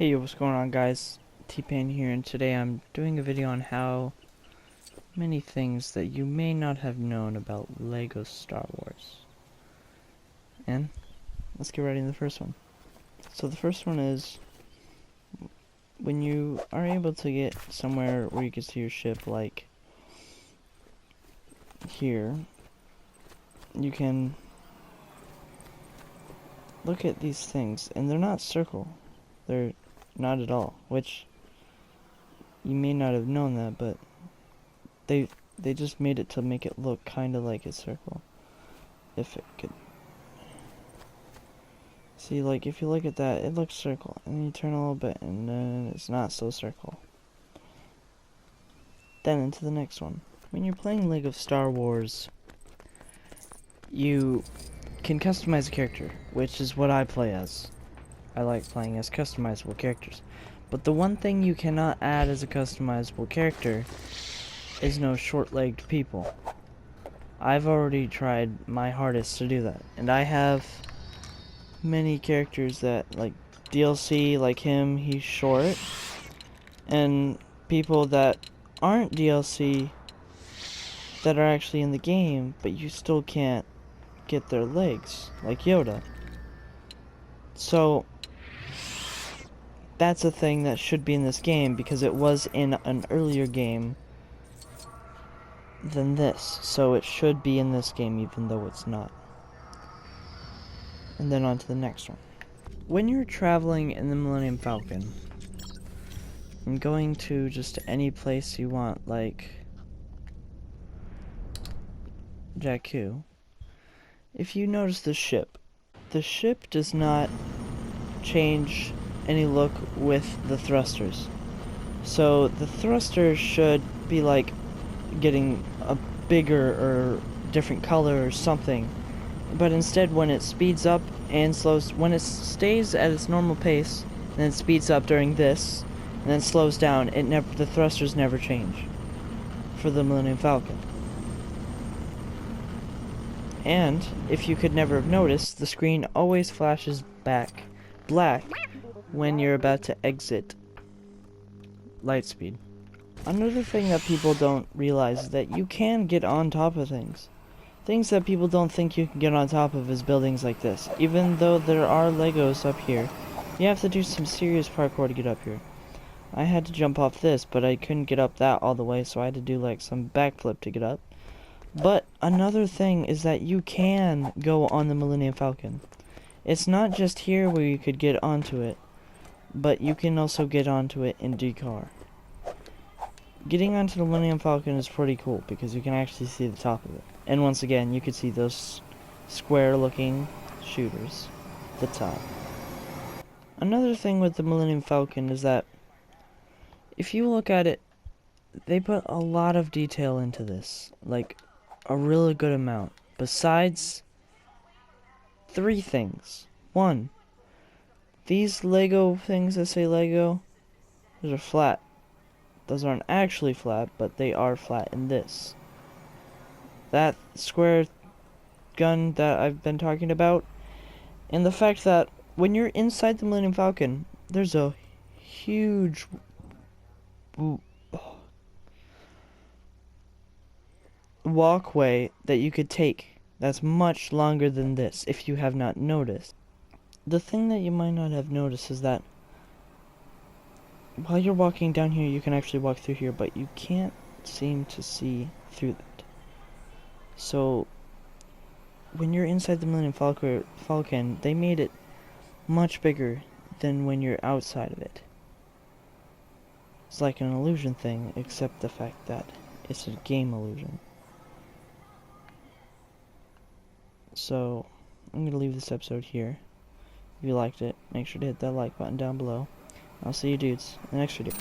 Hey, what's going on, guys? T-Pain here, and today I'm doing a video on how many things that you may not have known about LEGO Star Wars. And let's get right into the first one. So the first one is, when you are able to get somewhere where you can see your ship, like here, you can look at these things, and they're not circle. They're not at all, which you may not have known that, but they just made it to make it look kind of like a circle. If it could see, like, if you look at that, it looks circle, and then you turn a little bit, and then it's not so circle. Then into the next one. When you're playing LEGO Star Wars, you can customize a character, which is what I play as. I like playing as customizable characters. But the one thing you cannot add as a customizable character is no short-legged people. I've already tried my hardest to do that, and I have many characters that, like DLC, like him, he's short, and people that aren't DLC that are actually in the game, but you still can't get their legs, like Yoda. So that's a thing that should be in this game, because it was in an earlier game than this, so it should be in this game even though it's not. And then on to the next one. When you're traveling in the Millennium Falcon and going to just any place you want, like Jakku, if you notice the ship does not change any look with the thrusters. So the thrusters should be like getting a bigger or different color or something, but instead when it speeds up and slows, when it stays at its normal pace and then speeds up during this and then slows down, the thrusters never change for the Millennium Falcon. And if you could never have noticed, the screen always flashes back black when you're about to exit Lightspeed. Another thing that people don't realize is that you can get on top of things. Things that people don't think you can get on top of is buildings like this. Even though there are Legos up here, you have to do some serious parkour to get up here. I had to jump off this, but I couldn't get up that all the way, so I had to do like some backflip to get up. But another thing is that you can go on the Millennium Falcon. It's not just here where you could get onto it, but you can also get onto it in Dakar. Getting onto the Millennium Falcon is pretty cool because you can actually see the top of it. And once again, you can see those square-looking shooters at the top. Another thing with the Millennium Falcon is that if you look at it, they put a lot of detail into this, like a really good amount. Besides three things. One, these Lego things that say Lego, those are flat. Those aren't actually flat, but they are flat in this. That square gun that I've been talking about, and the fact that when you're inside the Millennium Falcon, there's a huge walkway that you could take that's much longer than this if you have not noticed. The thing that you might not have noticed is that while you're walking down here, you can actually walk through here, but you can't seem to see through that. So when you're inside the Millennium Falcon, they made it much bigger than when you're outside of it. It's like an illusion thing, except the fact that it's a game illusion. So I'm going to leave this episode here. If you liked it, make sure to hit that like button down below. I'll see you dudes in the next video.